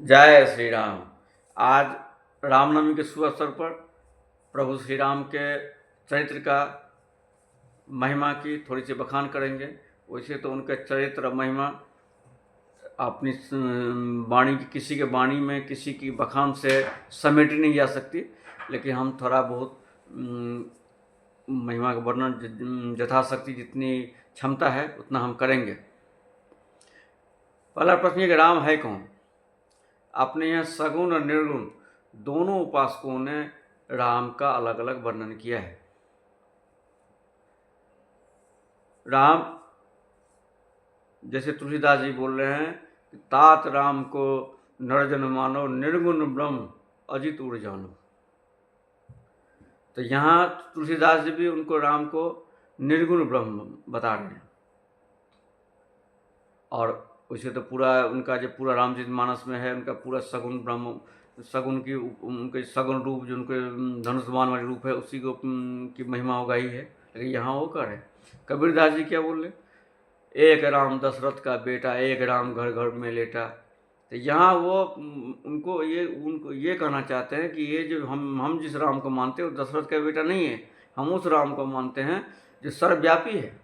जय श्री राम। आज रामनवमी के शुभ अवसर पर प्रभु श्री राम के चरित्र का महिमा की थोड़ी सी बखान करेंगे। वैसे तो उनके चरित्र महिमा अपनी वाणी की, किसी के वाणी में किसी की बखान से समेटी नहीं जा सकती, लेकिन हम थोड़ा बहुत महिमा का वर्णन यथाशक्ति जितनी क्षमता है उतना हम करेंगे। पहला प्रश्न है कि राम है कौन। अपने यहाँ सगुण और निर्गुण दोनों उपासकों ने राम का अलग अलग वर्णन किया है। राम, जैसे तुलसीदास जी बोल रहे हैं, तात राम को नरजन मानो, निर्गुण ब्रह्म अजित उड़ जानो। तो यहाँ तुलसीदास जी भी उनको राम को निर्गुण ब्रह्म बता रहे हैं। और वैसे तो पूरा उनका जो पूरा रामचरितमानस में है, उनका पूरा सगुण ब्रह्म, सगुण की उनके सगुण रूप जो उनके धनुष्मान वाले रूप है उसी को की महिमा हो गई है। लेकिन यहाँ वो कर है। कबीरदास जी क्या बोल रहे, एक राम दशरथ का बेटा, एक राम घर घर में लेटा। तो यहाँ वो उनको ये कहना चाहते हैं कि ये जो हम जिस राम को मानते हैं वो दशरथ का बेटा नहीं है। हम उस राम को मानते हैं जो सर्वव्यापी है।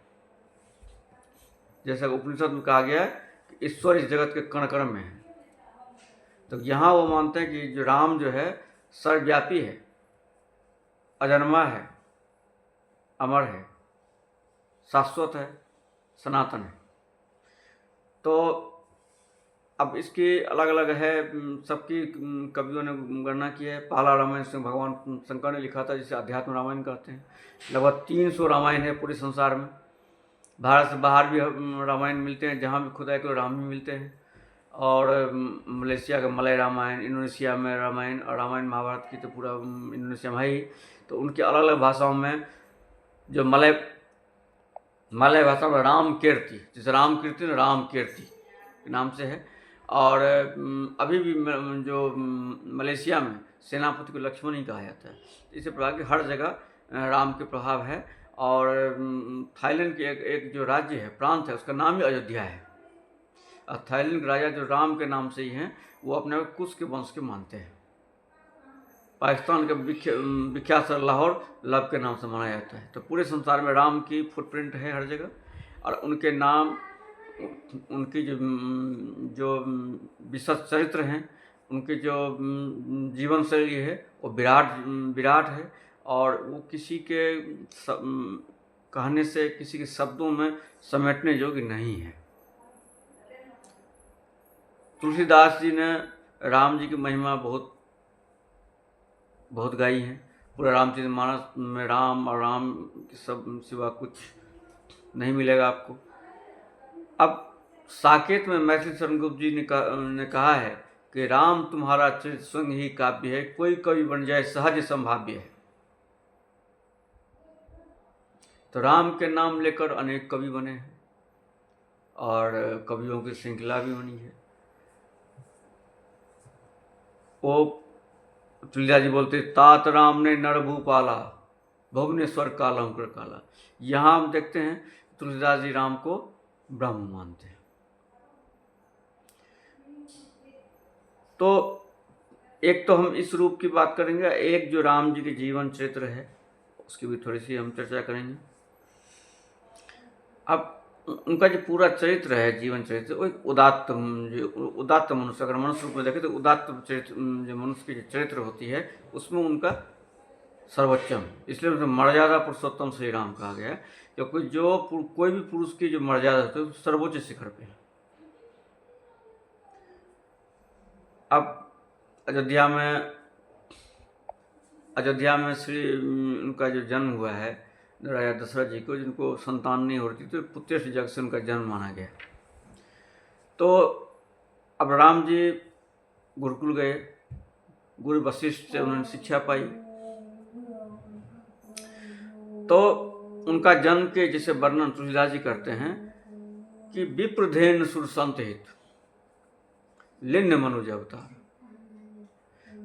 जैसा उपनिषद में कहा गया है कि ईश्वर इस जगत के कण कण में है। तो यहाँ वो मानते हैं कि जो राम जो है सर्वव्यापी है, अजन्मा है, अमर है, शाश्वत है, सनातन है। तो अब इसकी अलग अलग है, सबकी कवियों ने गणना की है। पहला रामायण से भगवान शंकर ने लिखा था, जिसे अध्यात्म रामायण कहते हैं। लगभग 300 रामायण है पूरे संसार में। भारत से बाहर भी रामायण मिलते हैं, जहाँ भी खुदा के राम भी मिलते हैं। और मलेशिया का मलय रामायण, इंडोनेशिया में रामायण, और रामायण महाभारत की तो पूरा इंडोनेशिया में ही। तो उनकी अलग अलग भाषाओं में जो मलय भाषा में राम कीर्ति, जैसे राम कीर्ति न राम कीर्ति के नाम से है। और अभी भी जो मलेशिया में सेनापति को लक्ष्मण ही कहा जाता है। इसी प्रकार की हर जगह राम के प्रभाव है। और थाईलैंड के एक जो राज्य है, प्रांत है, उसका नाम ही अयोध्या है। और थाईलैंड के राजा जो राम के नाम से ही हैं, वो अपने कुश के वंश के मानते हैं। पाकिस्तान का विख्यात शहर लाहौर लव के नाम से माना जाता है। तो पूरे संसार में राम की फुटप्रिंट है हर जगह। और उनके नाम, उनकी जो विशद चरित्र हैं, उनके जो जीवन शैली है वो विराट है। और वो किसी के कहने से, किसी के शब्दों में समेटने योग्य नहीं है। तुलसीदास जी ने राम जी की महिमा बहुत गाई है। पूरा रामचरितमानस में राम और राम के सब सिवा कुछ नहीं मिलेगा आपको। अब साकेत में मैथिली शरणगुप्त जी ने कहा है कि राम तुम्हारा चरित्र स्वयं ही काव्य है, कोई कवि बन जाए सहज संभाव्य है। तो राम के नाम लेकर अनेक कवि बने हैं और कवियों की श्रृंखला भी बनी है। वो तुलसीदास जी बोलते, तात राम ने नर भूपाला, भुवनेश्वर कालंकर काला। यहाँ हम देखते हैं तुलसीदास जी राम को ब्रह्म मानते हैं। तो एक तो हम इस रूप की बात करेंगे, एक जो राम जी के जीवन चरित्र है उसकी भी थोड़ी सी हम चर्चा करेंगे। अब उनका जो पूरा चरित्र है, जीवन चरित्र, वो एक उदात्त मनुष्य, अगर मनुष्य रूप में देखें तो उदात्त चरित्र, जो मनुष्य की जो चरित्र होती है उसमें उनका सर्वोच्चम, इसलिए उसे मर्यादा पुरुषोत्तम श्री राम कहा गया। क्योंकि जो कोई भी पुरुष की जो मर्यादा होती है वो सर्वोच्च शिखर पे है। अब अयोध्या में उनका जो जन्म हुआ है राजा दशरथ जी को, जिनको संतान नहीं होती तो पुत्र से जग से उनका जन्म माना गया। तो अब राम जी गुरुकुल गए, गुरु वशिष्ठ से उन्होंने शिक्षा पाई। तो उनका जन्म के जैसे वर्णन तुलसीदास जी करते हैं कि विप्रधेन सुर संत हित लिन्न मनुज अवतार।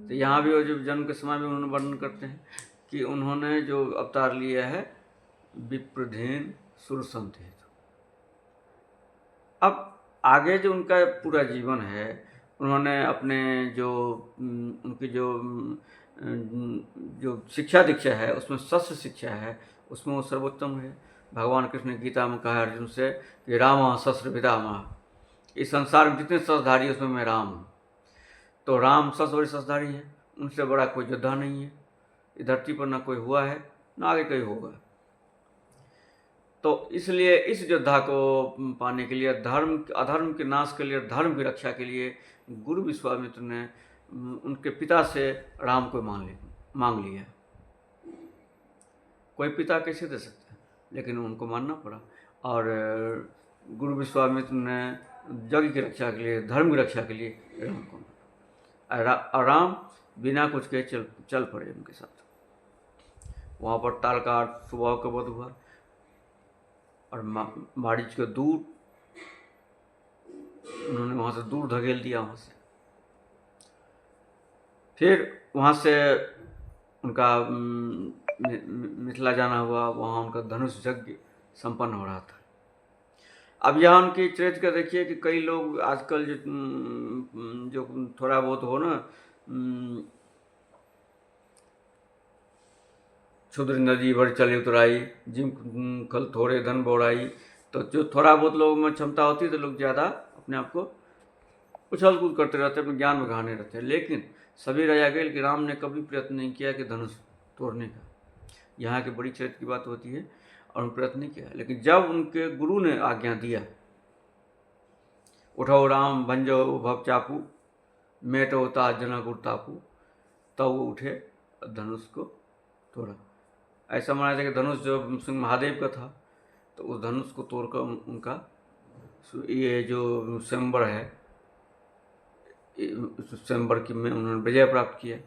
तो यहाँ भी वो जो जन्म के समय में उन्होंने वर्णन करते हैं कि उन्होंने जो अवतार लिया है विप्रधेन सुर संत हित। अब आगे जो उनका पूरा जीवन है उन्होंने अपने जो उनकी जो शिक्षा दीक्षा है उसमें शस्त्र शिक्षा है, उसमें वो सर्वोत्तम है। भगवान कृष्ण ने गीता में कहा अर्जुन से कि राम शस्त्र पितामह, इस संसार में जितने शस्त्रधारी हैं उसमें मैं राम हूँ। तो राम सबसे बड़े शस्त्रधारी हैं, उनसे बड़ा कोई योद्धा नहीं है इस धरती पर, ना कोई हुआ है ना आगे कोई होगा। तो इसलिए इस योद्धा को पाने के लिए, अधर्म के नाश के लिए, धर्म की रक्षा के लिए गुरु विश्वामित्र ने उनके पिता से राम को मांग लिया। कोई पिता कैसे दे सकता है, लेकिन उनको मानना पड़ा। और गुरु विश्वामित्र ने जग की रक्षा के लिए, धर्म की रक्षा के लिए राम को माना। राम बिना कुछ के चल पड़े उनके साथ। वहाँ पर तालकार स्वभाव का वध हुआ और मारीच को दूर उन्होंने वहाँ से दूर धकेल दिया। वहाँ से फिर वहाँ से उनका मिथिला जाना हुआ, वहाँ उनका धनुष यज्ञ संपन्न हो रहा था। अब यहाँ उनकी चरित्र का देखिए कि कई लोग आजकल जो थोड़ा बहुत हो ना, क्षुद्र नदी भर चले उतराई, जिम कल थोड़े धन बोराई। तो जो थोड़ा बहुत लोगों में क्षमता होती है तो लोग ज़्यादा अपने आप को उछल कूद करते रहते हैं, अपने ज्ञान में गहाने रहते हैं। लेकिन सभी रह गए कि राम ने कभी प्रयत्न नहीं किया कि धनुष तोड़ने का। यहाँ की बड़ी चरित्र की बात होती है और उन्होंने प्रयत्न नहीं किया। लेकिन जब उनके गुरु ने आज्ञा दिया, उठो राम भंजो भव चापू, मेटो ताज जना गुर तापू, तब वो उठे धनुष को तोड़ा। ऐसा माना जाता है कि धनुष जो सिंह महादेव का था, तो उस धनुष को तोड़कर उनका ये जो स्वयंवर है, स्वयंवर की में उन्होंने विजय प्राप्त किया।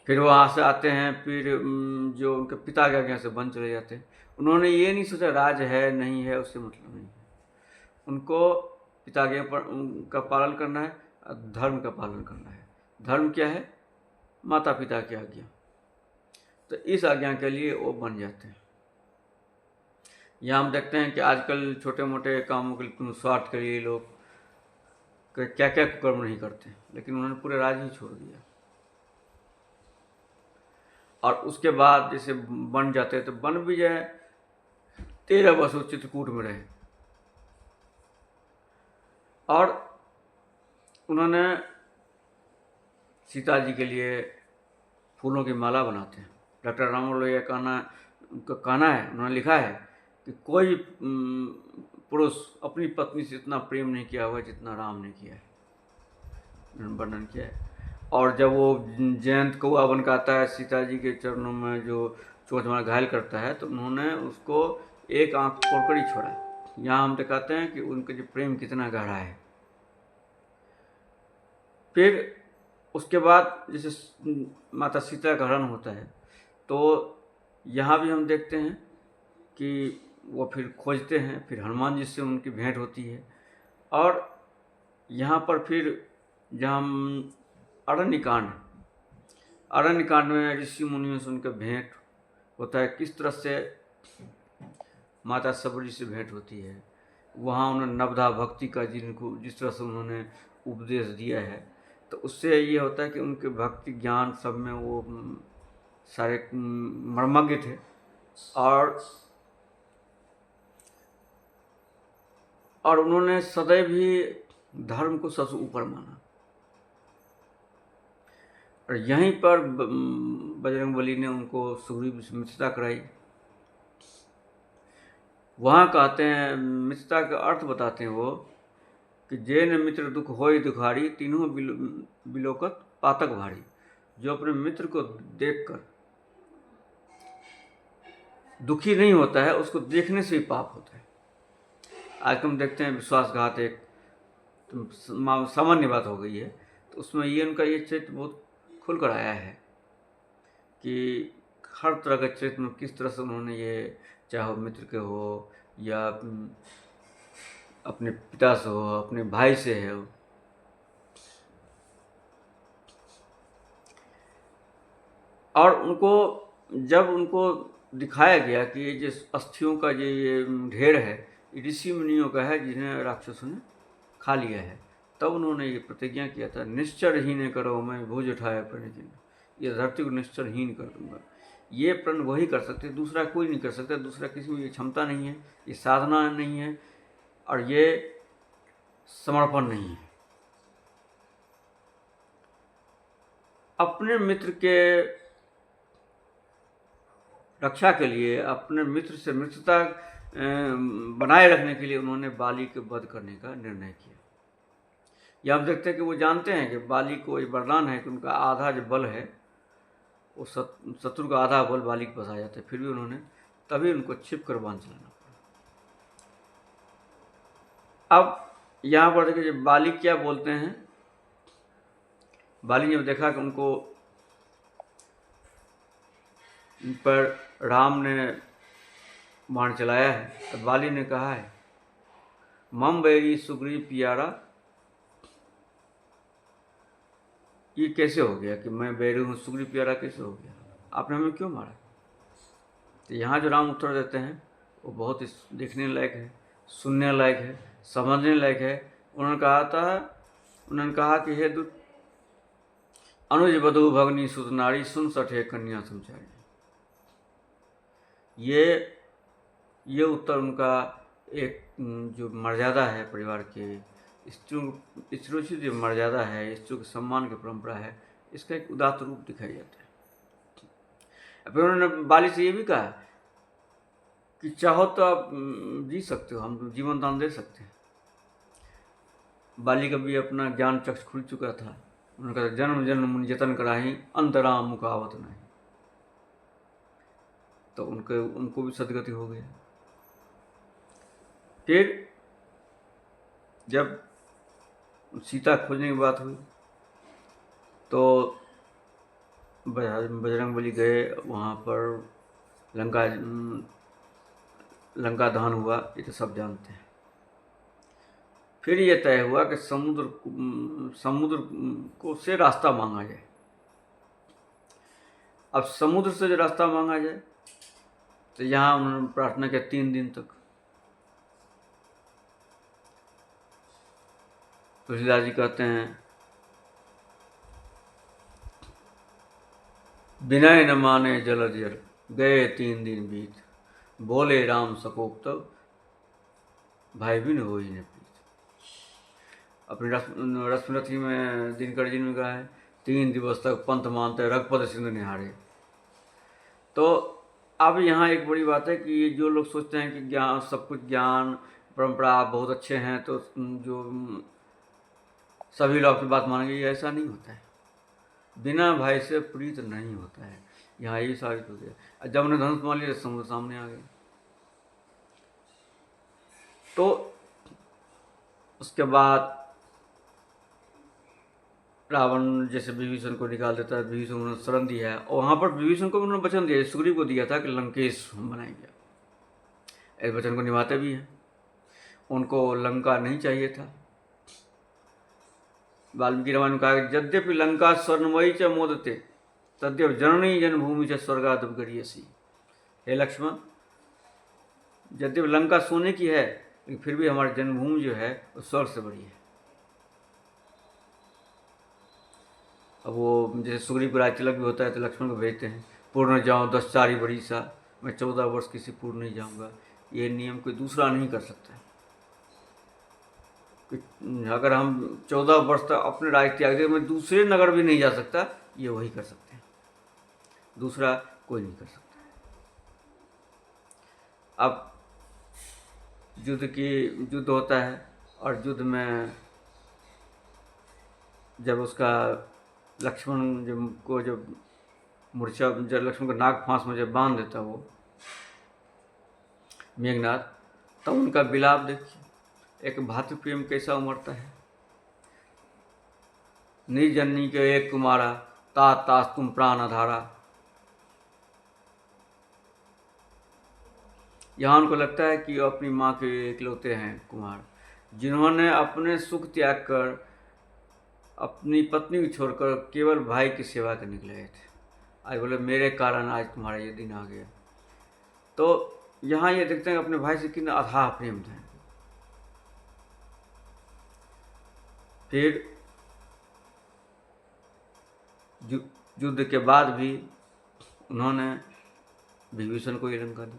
फिर वहाँ से आते हैं, फिर जो उनके पिता के आज्ञा से वन चले जाते हैं। उन्होंने ये नहीं सोचा राज है नहीं है उससे मतलब नहीं है, उनको पिता के का पालन करना है, धर्म का पालन करना है। धर्म क्या है? माता पिता की आज्ञा। तो इस आज्ञा के लिए वो बन जाते हैं। यहाँ हम देखते हैं कि आजकल छोटे मोटे कामों के लिए, स्वार्थ के लिए लोग क्या क्या कर्म नहीं करते, लेकिन उन्होंने पूरे राज ही छोड़ दिया। और उसके बाद जैसे बन जाते हैं, तो बन भी जाए 13 वर्ष चित्रकूट में रहे। और उन्होंने सीता जी के लिए फूलों की माला बनाते हैं। डॉक्टर राममोहन लोहिया उनका कहना है, उन्होंने लिखा है कि कोई पुरुष अपनी पत्नी से इतना प्रेम नहीं किया हुआ जितना राम ने किया है, वर्णन किया है। और जब वो जयंत कौआ बन के आता है, सीता जी के चरणों में जो चोट मार घायल करता है, तो उन्होंने उसको एक आंख फोड़कर ही छोड़ा। यहाँ हम दिखाते हैं कि उनका जो प्रेम कितना गहरा है। फिर उसके बाद जैसे माता सीता का हरण होता है, तो यहाँ भी हम देखते हैं कि वो फिर खोजते हैं, फिर हनुमान जी से उनकी भेंट होती है। और यहाँ पर फिर जहाँ अरण्यकांड में ऋषि मुनियों से उनका भेंट होता है, किस तरह से माता सबरी से भेंट होती है। वहाँ उन्होंने नवधा भक्ति का जिस तरह से उन्होंने उपदेश दिया है, तो उससे ये होता है कि उनके भक्ति ज्ञान सब में वो सारे मर्मज्ञ थे। और उन्होंने सदैव ही धर्म को सबसे ऊपर माना। और यहीं पर बजरंगबली ने उनको सुग्रीव से मित्रता कराई। वहाँ कहते हैं, मित्रता का अर्थ बताते हैं वो कि जेन मित्र दुख होय दुखारी, तीनों बिलोकत पातक भारी। जो अपने मित्र को देखकर दुखी नहीं होता है, उसको देखने से ही पाप होता है। आज हम देखते हैं विश्वासघात एक सामान्य बात हो गई है, तो उसमें ये उनका ये चरित्र बहुत खुलकर आया है कि हर तरह के चरित्र में किस तरह से उन्होंने ये, चाहे मित्र के हो या अपने पिता से हो, अपने भाई से हो, और जब उनको दिखाया गया कि ये जो अस्थियों का ये ढेर है, ऋषि मुनियों का है जिन्हें राक्षसों ने खा लिया है। तब उन्होंने ये प्रतिज्ञा किया था, निश्चरहीन करो मैं भुज उठाए प्रणिकिन, ये धरती को निश्चरहीन कर दूंगा। ये प्रण वही कर सकते, दूसरा कोई नहीं कर सकता, दूसरा किसी में ये क्षमता नहीं है, ये साधना नहीं है, और ये समर्पण नहीं है। अपने मित्र के रक्षा के लिए, अपने मित्र से मित्रता बनाए रखने के लिए उन्होंने बाली के वध करने का निर्णय किया। यह हम देखते हैं कि वो जानते हैं कि बाली को ये वरदान है कि उनका आधा जो बल है वो शत्रु का आधा बल बाली के पास आ जाता है, फिर भी उन्होंने तभी उनको छिप कर बांध चलाना पड़ा। अब यहाँ पर देखिए बाली क्या बोलते हैं। बाली ने जब देखा कि उनको उन पर राम ने बाण चलाया है, तो बाली ने कहा है, मम बैरी सुग्रीव प्यारा, ये कैसे हो गया कि मैं बैरी हूँ, सुग्रीव प्यारा कैसे हो गया, आपने हमें क्यों मारा। तो यहाँ जो राम उत्तर देते हैं वो बहुत ही देखने लायक है, सुनने लायक है, समझने लायक है। उन्होंने कहा कि हे दुष्ट, अनुज वधु भगनी सुत नारी, सुन सठे कन्या संचारी। ये उत्तर उनका एक जो मर्यादा है परिवार के, स्त्रियों की जो मर्यादा है, स्त्रियों के सम्मान की परंपरा है, इसका एक उदात्त रूप दिखाई जाता है। फिर उन्होंने बाली से ये भी कहा कि चाहो तो आप जी सकते हो, हम जीवन दान दे सकते हैं। बाली का भी अपना ज्ञान चक्ष खुल चुका था। उन्होंने कहा, जन्म जन्म मुनि जतन कराही, अंतराम मुकावत नहीं। तो उनको भी सदगति हो गई। फिर जब सीता खोजने की बात हुई तो बजरंगबली गए, वहाँ पर लंका दहन हुआ, ये तो सब जानते हैं। फिर ये तय हुआ कि समुद्र को से रास्ता मांगा जाए। अब समुद्र से जो रास्ता मांगा जाए, तो यहाँ उन्होंने प्रार्थना किया 3 दिन तक। तुलसीदास जी कहते हैं, विनय न माने जल जल, गए 3 दिन बीत, बोले राम सकोप तब, भाई भी न हो ही न प्रीत। अपनी रश्मिरथी में दिनकर जी ने कहा है, 3 दिवस तक पंथ मानते रघुपति सिंधु निहारे। तो अब यहाँ एक बड़ी बात है कि जो लोग सोचते हैं कि ज्ञान, सब कुछ ज्ञान परंपरा बहुत अच्छे हैं तो जो सभी लोग अपनी बात मानेंगे, ऐसा नहीं होता है। बिना भाई से प्रीत नहीं होता है। यहाँ यही साबित हो गया। जब उन्हें धनुष मान लिया, समुद्र सामने आ गया। तो उसके बाद रावण जैसे विभीषण को निकाल देता है, विभीषण उन्होंने शरण दिया है, और वहाँ पर विभीषण को उन्होंने वचन दिया, सुग्रीव को दिया था कि लंकेश हम बनाएंगे। इस वचन को निभाते भी हैं। उनको लंका नहीं चाहिए था। वाल्मीकि रामायण में कहा कि यद्यपि लंका स्वर्णमयी च मोदते, तद्यप जननी जन्मभूमि च स्वर्गादप गरीयसी। हे लक्ष्मण, यद्यपि लंका सोने की है, लेकिन फिर भी हमारी जन्मभूमि जो है वो स्वर्ग से बड़ी है। अब वो जैसे सुग्रीव को राज तिलक भी होता है तो लक्ष्मण को भेजते हैं, पूर्ण जाऊँ 10 चारी बड़ी सा, मैं 14 वर्ष किसी पूर्ण नहीं जाऊँगा। ये नियम कोई दूसरा नहीं कर सकता है। अगर हम 14 वर्ष तक अपने राज त्याग दे, मैं दूसरे नगर भी नहीं जा सकता, ये वही कर सकते हैं, दूसरा कोई नहीं कर सकता। अब युद्ध होता है, और युद्ध में जब उसका लक्ष्मण जब मूर्छा, जब लक्ष्मण को नाग फांस में जब बांध देता वो मेघनाथ, तब उनका विलाप देखिए, एक भातृ प्रेम कैसा उमड़ता है। निज जननी के एक कुमारा, तात तास तुम प्राण आधारा। यहाँ उनको लगता है कि अपनी माँ के इकलौते हैं कुमार, जिन्होंने अपने सुख त्याग कर, अपनी पत्नी को छोड़कर केवल भाई की सेवा करने के लिए थे। आज बोले मेरे कारण आज तुम्हारा ये दिन आ गया। तो यहाँ ये देखते हैं अपने भाई से कितना अथाह प्रेम था। फिर युद्ध के बाद भी उन्होंने विभीषण को ही लंका दी।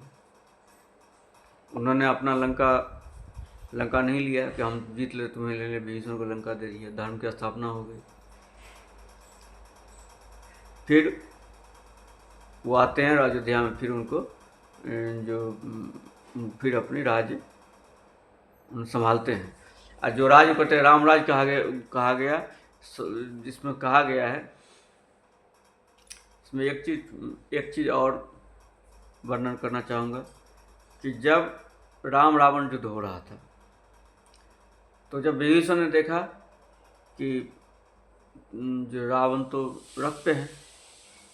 उन्होंने अपना लंका नहीं लिया कि हम जीत ले, तुम्हें ले ले, विभीषण को लंका दे दिया, धर्म की स्थापना हो गई। फिर वो आते हैं अयोध्या में, फिर उनको फिर अपनी राज्य संभालते हैं। और जो राज्य करते हैं रामराज कहा गया, जिसमें कहा गया है, इसमें एक चीज़ और वर्णन करना चाहूँगा कि जब राम रावण युद्ध हो रहा था, तो जब विभीषण ने देखा कि जो रावण तो रथ पे हैं,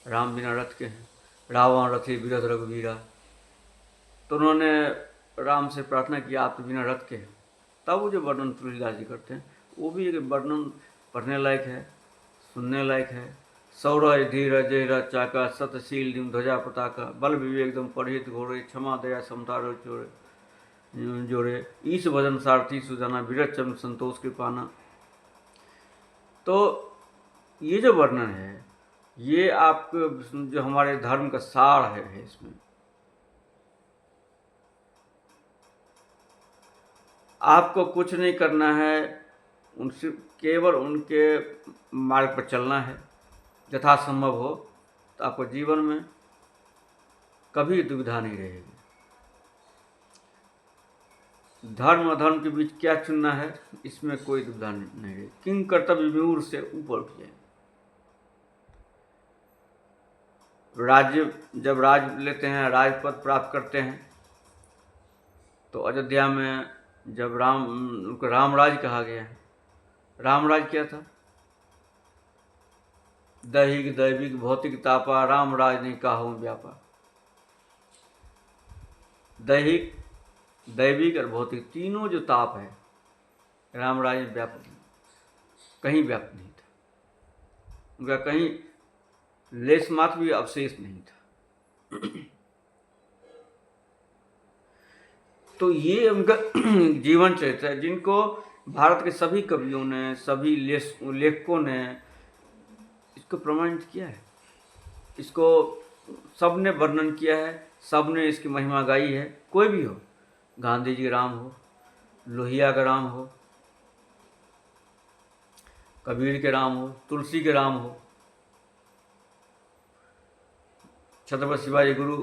राम बिना रथ के हैं, रावण रथी बिरथ रघुवीरा, तो उन्होंने राम से प्रार्थना की आप तो बिना रथ के हैं। तब वो जो वर्णन तुलसीदास जी करते हैं वो भी एक वर्णन पढ़ने लायक है, सुनने लायक है। सौरय धीर जय चाका सतशील डिम ध्वजा पताका बल विवेक दम पढ़ित घोरे क्षमा दया समता जोड़े ईश भजन सारथी सुजाना विरत चरण संतोष कृपाना। तो ये जो वर्णन है ये आपको जो हमारे धर्म का सार है इसमें आपको कुछ नहीं करना है, उनसे केवल उनके मार्ग पर चलना है। यथासंभव हो तो आपको जीवन में कभी दुविधा नहीं रहेगी। धर्म और धर्म के बीच क्या चुनना है इसमें कोई दुविधा नहीं रहेगी। किंग कर्तव्य विमूढ़ से ऊपर उठ जाए। जब राज्य लेते हैं, राजपद प्राप्त करते हैं, तो अयोध्या में जब रामराज कहा गया है। रामराज क्या था? दैहिक दैविक भौतिक तापा रामराज नहीं काहू व्यापा। दैहिक दैविक और भौतिक तीनों जो ताप है रामराज में व्याप्त कहीं व्याप्त नहीं था। उनका कहीं लेस मात्र भी अवशेष नहीं था। तो ये उनका जीवन चरित्र है जिनको भारत के सभी कवियों ने, सभी लेखकों ने इसको प्रमाणित किया है। इसको सब ने वर्णन किया है, सब ने इसकी महिमा गाई है। कोई भी हो, गांधी जी राम हो, लोहिया का राम हो, कबीर के राम हो, तुलसी के राम हो, छत्रपति शिवाजी गुरु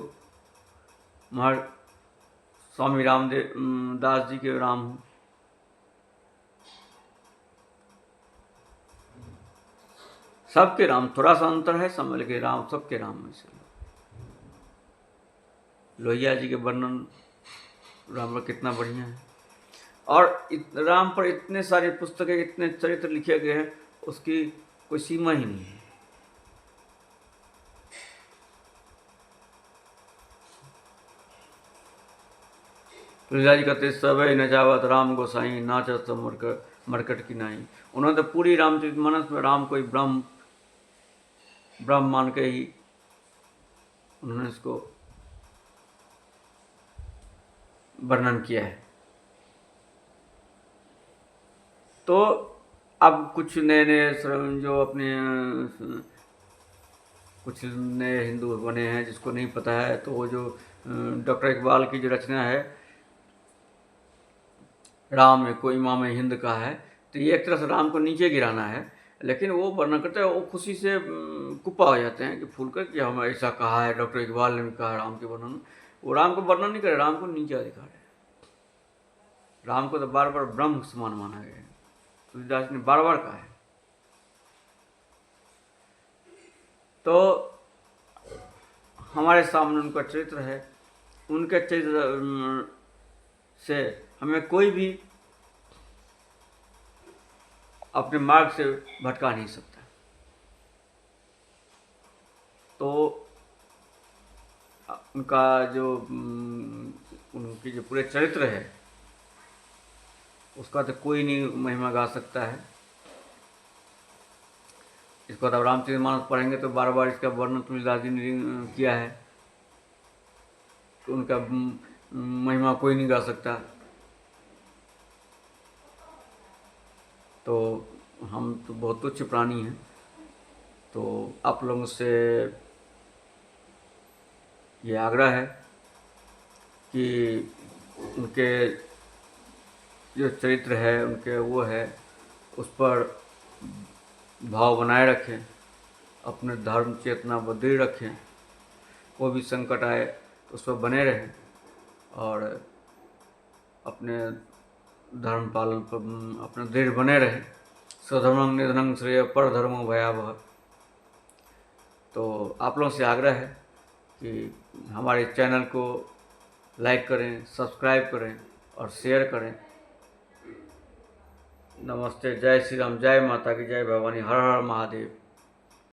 स्वामी रामदेव दास जी के राम हो, सबके राम। थोड़ा सा अंतर है समझ के राम, सबके राम में से। लोहिया जी के वर्णन राम पर कितना बढ़िया है। और राम पर इतने सारे पुस्तकें, इतने चरित्र लिखे गए हैं, उसकी कोई सीमा ही नहीं है। तुलसीदास जी कहते सवै न जावत राम गोसाई नाचत मरकट की नाई। उन्होंने तो पूरी रामचरितमानस में राम को ब्रह्म मान के ही उन्होंने इसको वर्णन किया है। तो अब कुछ नए जो अपने कुछ नए हिंदू बने हैं जिसको नहीं पता है, तो वो जो डॉक्टर इकबाल की जो रचना है राम को इमाम हिंद का है, तो ये एक तरह से राम को नीचे गिराना है। लेकिन वो वर्णन करते हैं, वो खुशी से कुप्पा हो जाते हैं कि फूलकर कि हम ऐसा कहा है, डॉक्टर इकबाल ने भी कहा राम के वर्णन। वो राम को वर्णन नहीं करे, राम को नीचे दिखा रहे। राम को तो बार बार ब्रह्म समान माना गया है, तुलसीदास ने बार बार कहा है। तो हमारे सामने उनका चरित्र है, उनके चरित्र से हमें कोई भी अपने मार्ग से भटका नहीं सकता। तो उनका जो उनकी जो पूरे चरित्र है उसका तो कोई नहीं महिमा गा सकता है। इसको तो रामचरितमानस पढ़ेंगे तो बार बार इसका वर्णन तुलसीदास जी ने किया है, तो उनका महिमा कोई नहीं गा सकता। तो हम तो बहुत तुच्छ प्राणी हैं। तो आप लोगों से ये आग्रह है कि उनके जो चरित्र है, उनके वो है, उस पर भाव बनाए रखें, अपने धर्म चेतना को दृढ़ रखें, कोई भी संकट आए उस पर बने रहें और अपने धर्म पालन पर अपने दृढ़ बने रहें। स्वधर्मं निधनं श्रेय परधर्मो भयावह। तो आप लोगों से आग्रह है कि हमारे चैनल को लाइक करें, सब्सक्राइब करें और शेयर करें। नमस्ते, जय श्री राम, जय माता की जय, भवानी, हर हर महादेव।